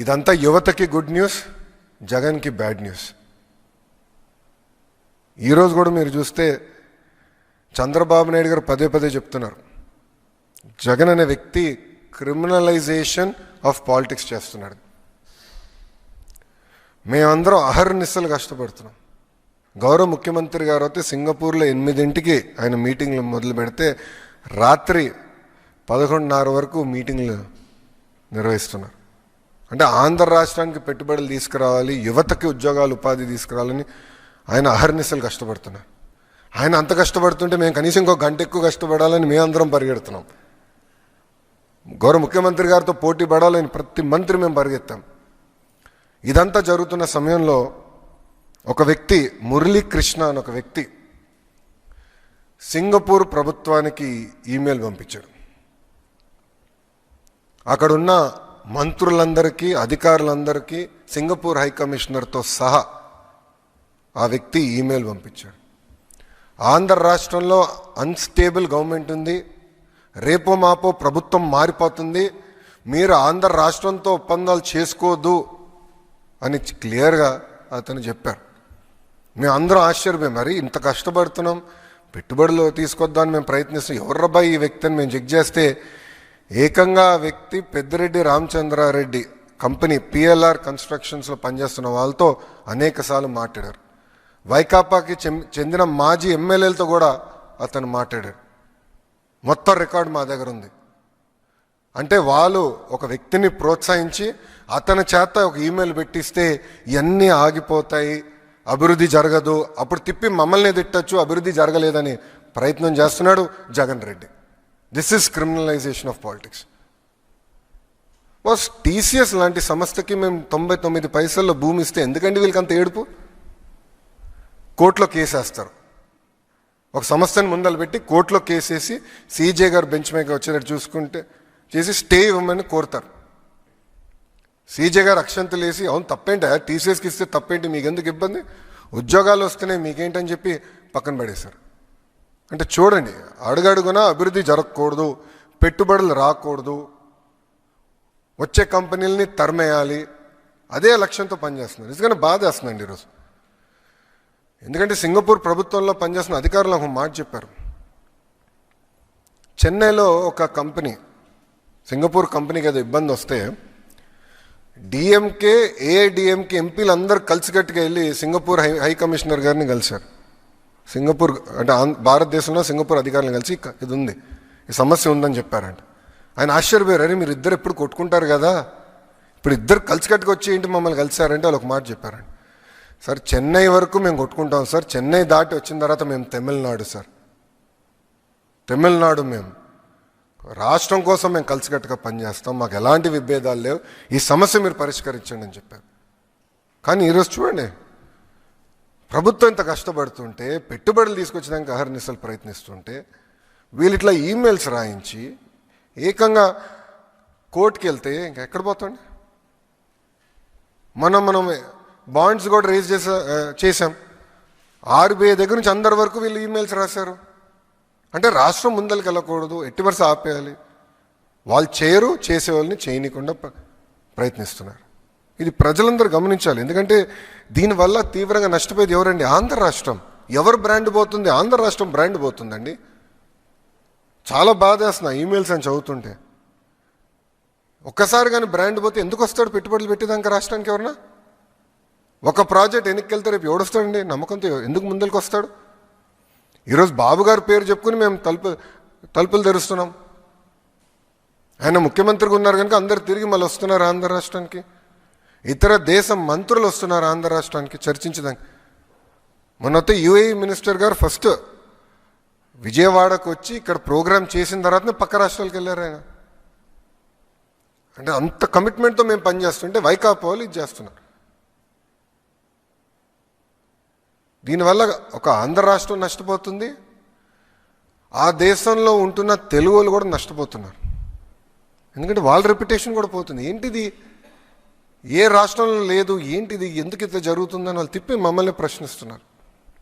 ఇదంతా యువతకి good news, జగన్కి బ్యాడ్ న్యూస్. ఈరోజు కూడా మీరు చూస్తే చంద్రబాబు నాయుడు గారు పదే పదే చెప్తున్నారు, జగన్ అనే వ్యక్తి క్రిమినలైజేషన్ ఆఫ్ పాలిటిక్స్ చేస్తున్నాడు. మేమందరం అహర్నిశలు కష్టపడుతున్నాం. గౌరవ ముఖ్యమంత్రి గారు అయితే సింగపూర్లో 8 ఆయన మీటింగ్లు మొదలు పెడితే రాత్రి 11:30 వరకు మీటింగ్లు నిర్వహిస్తున్నారు. అంటే ఆంధ్ర రాష్ట్రానికి పెట్టుబడులు తీసుకురావాలి, యువతకి ఉద్యోగాలు ఉపాధి తీసుకురావాలని ఆయన అహర్నిశలు కష్టపడుతున్నారు. ఆయన అంత కష్టపడుతుంటే మేము కనీసం ఇంకో గంట ఎక్కువ కష్టపడాలని మేమందరం పరిగెడుతున్నాం. గౌరవ ముఖ్యమంత్రి గారితో పోటీ పడాలని ప్రతి మంత్రి మేము పరిగెత్తాం. ఇదంతా జరుగుతున్న సమయంలో ఒక వ్యక్తి, మురళీకృష్ణ అని ఒక వ్యక్తి సింగపూర్ ప్రభుత్వానికి ఈమెయిల్ పంపించాడు. అక్కడున్న మంత్రులందరికీ, అధికారులందరికీ, సింగపూర్ హై కమిషనర్తో సహా ఆ వ్యక్తి ఈమెయిల్ పంపించాడు. ఆంధ్ర రాష్ట్రంలో అన్స్టేబుల్ గవర్నమెంట్ ఉంది, రేపో మాపో ప్రభుత్వం మారిపోతుంది, మీరు ఆంధ్ర రాష్ట్రంతో ఒప్పందాలు చేసుకోవద్దు అని క్లియర్గా అతను చెప్పారు. మేము అందరం ఆశ్చర్యపోయాం, మరి ఇంత కష్టపడుతున్నాం, పెట్టుబడులు తీసుకొద్దామని మేము ప్రయత్నిస్తాం, ఎవర్రబ్బా ఈ వ్యక్తిని మేము చెక్ చేస్తే ఏకంగా ఆ వ్యక్తి పెద్దిరెడ్డి రామచంద్రారెడ్డి కంపెనీ పిఎల్ఆర్ కన్స్ట్రక్షన్స్లో పనిచేస్తున్న వాళ్ళతో అనేకసార్లు మాట్లాడారు. వైకాపాకి చెందిన మాజీ ఎమ్మెల్యేలతో కూడా అతను మాట్లాడాడు. మొత్తం రికార్డు మా దగ్గర ఉంది. అంటే వాళ్ళు ఒక వ్యక్తిని ప్రోత్సహించి అతని చేత ఒక ఈమెయిల్ పెట్టిస్తే ఇవన్నీ ఆగిపోతాయి, అభివృద్ధి జరగదు, అప్పుడు తిప్పి మమ్మల్ని తిట్టచ్చు, అభివృద్ధి జరగలేదని ప్రయత్నం చేస్తున్నాడు Jagan Reddy. This is criminalization of politics. TCS లాంటి సంస్థకి మేము 99 పైసల్లో భూమి ఇస్తే ఎందుకండి వీళ్ళకి అంత ఏడుపు? కోర్టులో కేసేస్తారు. ఒక సంస్థని ముందలు పెట్టి కోర్టులో కేసేసి సీజే గారు బెంచ్ మీద వచ్చేటట్టు చూసుకుంటే చేసి స్టే ఇవ్వమని కోరుతారు. సీజే గారు అక్షంతలు వేసి, అవును తప్పేంటి, టీసీఎస్కి ఇస్తే తప్పేంటి, మీకు ఎందుకు ఇబ్బంది, ఉద్యోగాలు వస్తేనే మీకేంటని చెప్పి పక్కన పడేశారు. అంటే చూడండి, అడుగడుగునా అభివృద్ధి జరగకూడదు, పెట్టుబడులు రాకూడదు, వచ్చే కంపెనీలని తరిమేయాలి, అదే లక్ష్యంతో పనిచేస్తున్నారు. నిజంగానే బాధేస్తుందండి ఈరోజు. ఎందుకంటే సింగపూర్ ప్రభుత్వంలో పనిచేస్తున్న అధికారులు ఒక మాట చెప్పారు. చెన్నైలో ఒక కంపెనీ, సింగపూర్ కంపెనీకి ఏదో ఇబ్బంది వస్తే డిఎంకే, ఏఐడిఎంకే ఎంపీలు అందరూ కలిసికట్టుగా వెళ్ళి సింగపూర్ హై కమిషనర్ గారిని కలిశారు. సింగపూర్ అంటే భారతదేశంలో సింగపూర్ అధికారులను కలిసి ఇది ఉంది, ఈ సమస్య ఉందని చెప్పారంట. ఆయన ఆశ్చర్యపోయారు, అరే మీరు ఇద్దరు ఎప్పుడు కొట్టుకుంటారు కదా, ఇప్పుడు ఇద్దరు కలిసికట్టుగా వచ్చి ఏంటి మమ్మల్ని కలిశారంటే వాళ్ళు ఒక మాట చెప్పారంట. సార్ చెన్నై వరకు మేము కొట్టుకుంటాం సార్, చెన్నై దాటి వచ్చిన తర్వాత మేము తమిళనాడు సార్, తమిళనాడు మేము రాష్ట్రం కోసం మేము కలిసికట్టుగా పనిచేస్తాం, మాకు ఎలాంటి విభేదాలు లేవు, ఈ సమస్య మీరు పరిష్కరించండి అని చెప్పారు. కానీ ఈరోజు చూడండి, ప్రభుత్వం ఇంత కష్టపడుతుంటే, పెట్టుబడులు తీసుకొచ్చడానికి అహర్నిశలు ప్రయత్నిస్తుంటే, వీళ్ళు ఇట్లా ఈమెయిల్స్ రాయించి ఏకంగా కోర్టుకి వెళ్తే ఇంకెక్కడ పోతాండి. మనం బాండ్స్ కూడా రేజ్ చేశాం. ఆర్బీఐ దగ్గర నుంచి అందరి వరకు వీళ్ళు ఈమెయిల్స్ రాశారు. అంటే రాష్ట్రం ముందరికి వెళ్ళకూడదు, ఎట్టి వరుస ఆపేయాలి, వాళ్ళు చేయరు, చేసేవాళ్ళని చేయనీయకుండా ప్రయత్నిస్తున్నారు. ఇది ప్రజలందరూ గమనించాలి. ఎందుకంటే దీనివల్ల తీవ్రంగా నష్టపోయేది ఎవరండి? ఆంధ్ర రాష్ట్రం. ఎవరు బ్రాండ్ పోతుంది? ఆంధ్ర రాష్ట్రం బ్రాండ్ పోతుందండి. చాలా బాధేస్తున్నా ఈమెయిల్స్ అని చదువుతుంటే. ఒక్కసారి కానీ బ్రాండ్ పోతే ఎందుకు వస్తాడు పెట్టుబడులు పెట్టేదాకా రాష్ట్రానికి? ఎవరన్నా ఒక ప్రాజెక్ట్ వెనక్కి రేపు ఎవడొస్తాడండి నమ్మకంతో? ఎందుకు ముందరికి వస్తాడు? ఈరోజు బాబు గారి పేరు చెప్పుకుని మేము తలుపులు తెరుస్తున్నాం. ఆయన ముఖ్యమంత్రిగా ఉన్నారు కనుక అందరు తిరిగి మళ్ళీ వస్తున్నారు ఆంధ్ర రాష్ట్రానికి. ఇతర దేశం మంత్రులు వస్తున్నారు ఆంధ్ర రాష్ట్రానికి చర్చించడానికి. మొన్నతో యుఏఈ మినిస్టర్ గారు ఫస్ట్ విజయవాడకు వచ్చి ఇక్కడ ప్రోగ్రామ్ చేసిన తర్వాతనే పక్క రాష్ట్రాలకు వెళ్ళారు ఆయన. అంటే అంత కమిట్మెంట్తో మేము పనిచేస్తుంటే వైకాపా వాళ్ళు ఇది చేస్తున్నారు. దీనివల్ల ఒక ఆంధ్ర రాష్ట్రం నష్టపోతుంది, ఆ దేశంలో ఉంటున్న తెలుగు వాళ్ళు కూడా నష్టపోతున్నారు. ఎందుకంటే వాళ్ళ రెప్యుటేషన్ కూడా పోతుంది. ఏంటిది, ఏ రాష్ట్రంలో లేదు, ఏంటిది, ఎందుకు ఇంత జరుగుతుందని వాళ్ళు తిప్పి మమ్మల్ని ప్రశ్నిస్తున్నారు.